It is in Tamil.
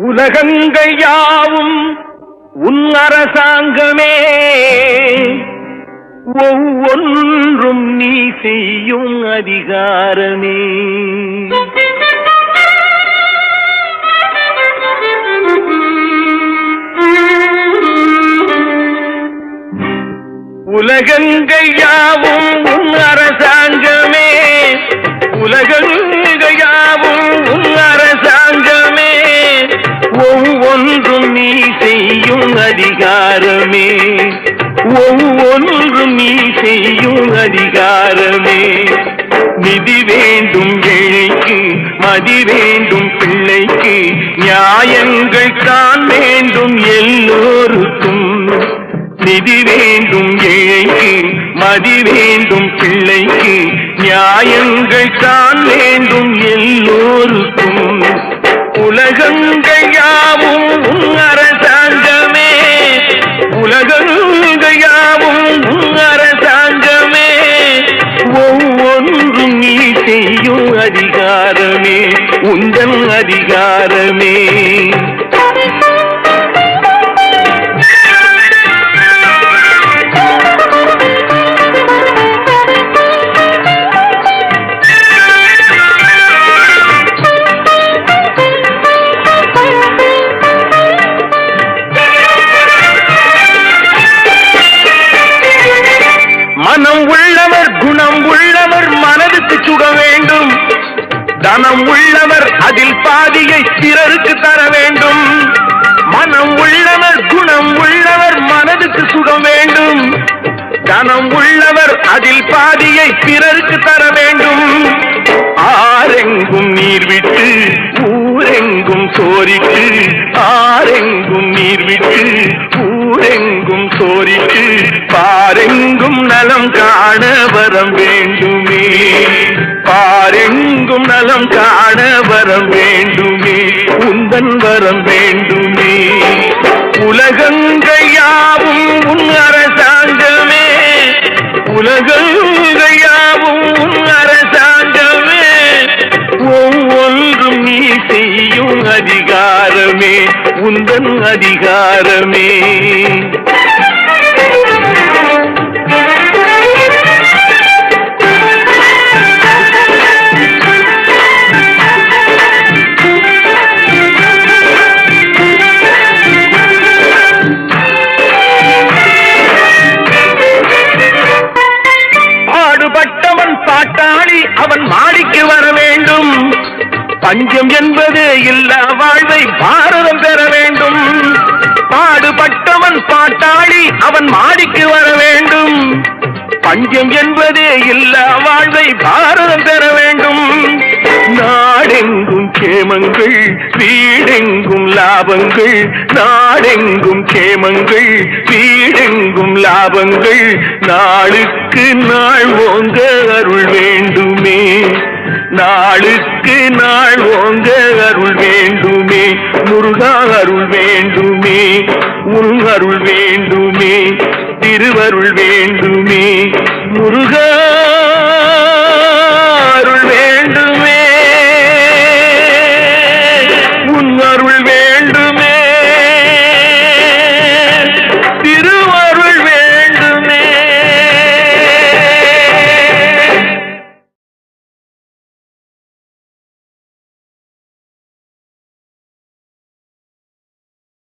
உலகங்கள் யாவும் உன் அரசாங்கமே, ஒவ்வொன்றும் நீ செய்யும் அதிகாரமே. உலகங்கள் யாவும் உன் அரசாங்கமே, உலகங்கள் யாவும் உன் அரசாங்கமே, ஒவ்வொன்றும் நீ செய்யும் அதிகாரமே, ஒவ்வொன்றும் நீ செய்யும் அதிகாரமே. நிதி வேண்டும் ஏழைக்கு, மதி வேண்டும் பிள்ளைக்கு, நியாயங்கள் தான் வேண்டும் எல்லோருக்கும். நிதி வேண்டும் ஏழைக்கு, மதி வேண்டும் பிள்ளைக்கு, நியாயங்கள் தான் வேண்டும் எல்லோருக்கும். உலகங்கள் யாவும் உன் அரசாங்கமே, உலகங்கள் யாவும் உன் அரசாங்கமே, ஒவ்வொன்றும் நீ செய்யும் அதிகாரமே, உந்தன் அதிகாரமே. மனம் உள்ளவர் குணம் உள்ளவர் மனதுக்கு சுக வேண்டும், தனம் உள்ளவர் அதில் பாதியை பிறருக்கு தர வேண்டும். மனம் உள்ளவர் குணம் உள்ளவர் மனதுக்கு சுகம் வேண்டும், தனம் உள்ளவர் அதில் பாதியை பிறருக்கு தர வேண்டும். ஆரெங்கும் நீர் விட்டு ஊரெங்கும் சோரிட்டு, ஆரெங்கும் நீர் விட்டு ஊரெங்கும் சோரிட்டு, பாரெங்கும் நலம் காண வரம் வேண்டுமே, பாரெங்கும் நலம் காண வரம் வேண்டுமே, உந்தன் வரம் வேண்டுமே. உலகங்கள் யாவும் உன் அரசாங்கமே, உலகங்கள் யாவும் உன் அரசாங்கமே, ஒவ்வொன்றும் நீ செய்யும் அதிகாரமே, உந்தன் அதிகாரமே. பாடுபட்டவன் பாட்டாளி அவன் மாடிக்கு வர வேண்டும், பஞ்சம் என்பது இல்லா வாழ்வை பாரதம் பெற வேண்டும். பாடுபட்டவன் பாட்டாளி அவன் மாடிக்கு வர வேண்டும், பஞ்சம் என்பது இல்லா வாழ்வை பாரதம் பெற வேண்டும். நாடெங்கும் கேமங்கள் வீடெங்கும் லாபங்கள், நாடெங்கும் கேமங்கள் வீடெங்கும் லாபங்கள், நாளுக்கு நாள் ஓங்க அருள் வேண்டுமே, நாளுக்கு நாள் ஓங்க அருள் வேண்டுமே, முருகா அருள் வேண்டுமே, உன் அருள் வேண்டுமே, திருவருள் வேண்டுமே, முருகா